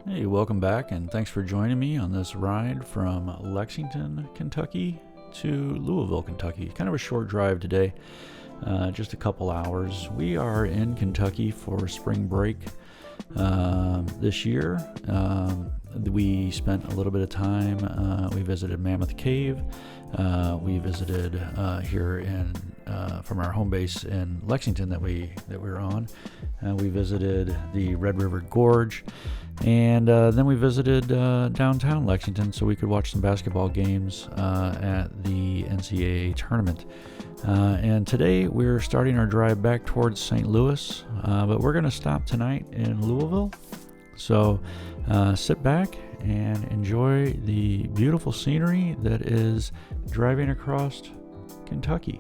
Hey, welcome back, and thanks for joining me on this ride from Lexington, Kentucky to Louisville, Kentucky. Kind of a short drive today, just a couple hours. We are in Kentucky for spring break this year. We spent a little bit of time. We visited Mammoth Cave. We visited here from our home base in Lexington that we were on. We visited the Red River Gorge. And then we visited downtown Lexington so we could watch some basketball games at the NCAA tournament. And today we're starting our drive back towards St. Louis, but we're going to stop tonight in Louisville. So sit back and enjoy the beautiful scenery that is driving across Kentucky.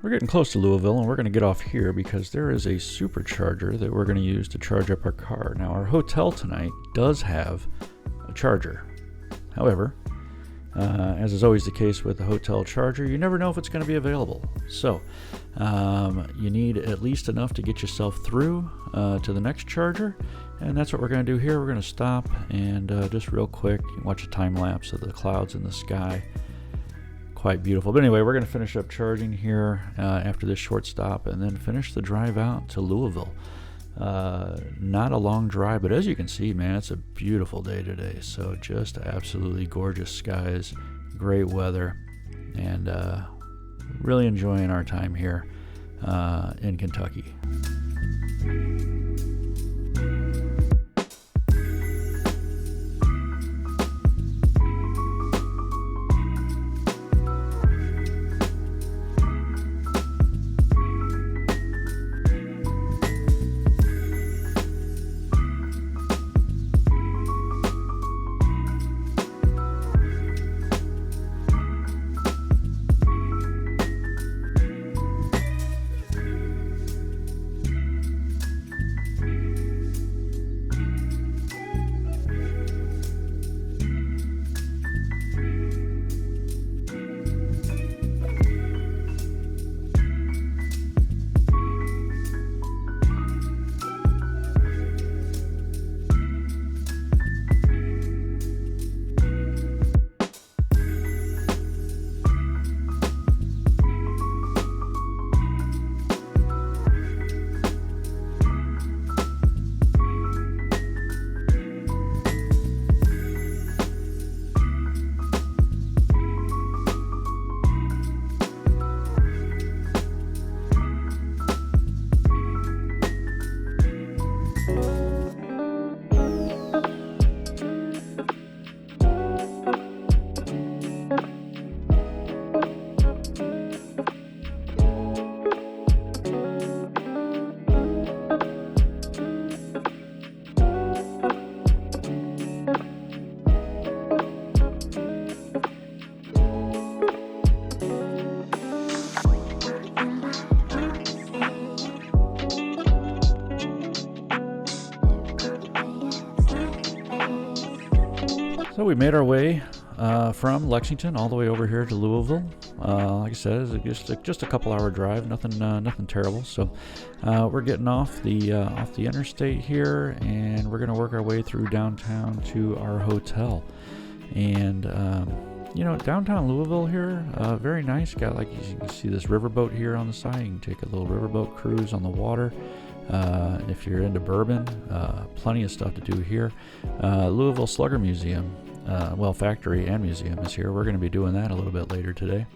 We're getting close to Louisville, and we're going to get off here because there is a supercharger that we're going to use to charge up our car. Now, our hotel tonight does have a charger. However, as is always the case with the hotel charger, you never know if it's going to be available. So, you need at least enough to get yourself through to the next charger, and that's what we're going to do here. We're going to stop and just real quick watch a time lapse of the clouds in the sky. Quite beautiful. But anyway, we're going to finish up charging here after this short stop and then finish the drive out to Louisville. Not a long drive, but as you can see, man, it's a beautiful day today. So just absolutely gorgeous skies, great weather, and really enjoying our time here in Kentucky. So we made our way from Lexington all the way over here to Louisville. Like I said, it's just a couple hour drive, nothing terrible. So we're getting off the interstate here, and we're gonna work our way through downtown to our hotel. And downtown Louisville here, very nice. Got, like, you can see this riverboat here on the side. You can take a little riverboat cruise on the water. If you're into bourbon, plenty of stuff to do here. Louisville Slugger Museum, factory and museum is here. We're going to be doing that a little bit later today,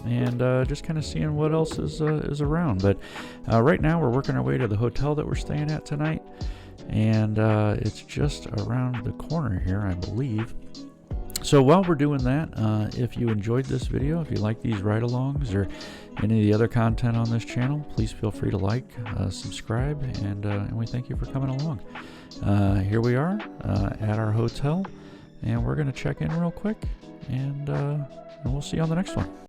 and just kind of seeing what else is around. But right now we're working our way to the hotel that we're staying at tonight, and it's just around the corner here, I believe. So while we're doing that, if you enjoyed this video, if you like these ride-alongs or any of the other content on this channel, please feel free to like, subscribe, and we thank you for coming along. Here we are at our hotel, and we're going to check in real quick, and we'll see you on the next one.